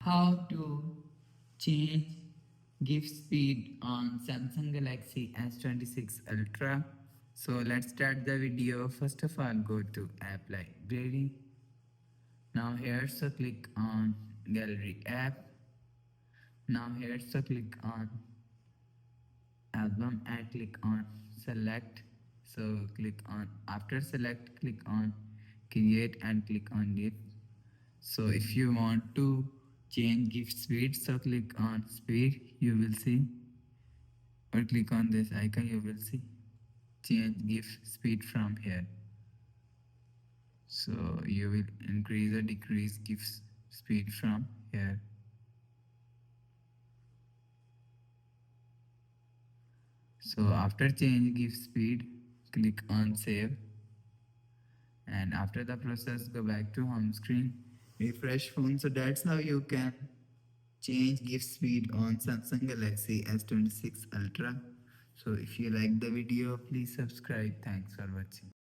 How to change GIF speed on Samsung Galaxy S26 Ultra. So let's start the video. First of all, go to App Library. Now here, so click on Gallery app. Now here, so click on Album and click on Select. So click on, after select, click on Create and click on GIF. So if you want to change GIF speed, so click on speed, you will see, or click on this icon, you will see change GIF speed from here. So you will increase or decrease GIF speed from here. So after change GIF speed, click on save, and after the process, go back to home screen, refresh phone. So that's how you can change GIF speed on Samsung Galaxy S26 Ultra. So if you like the video, please subscribe. Thanks for watching.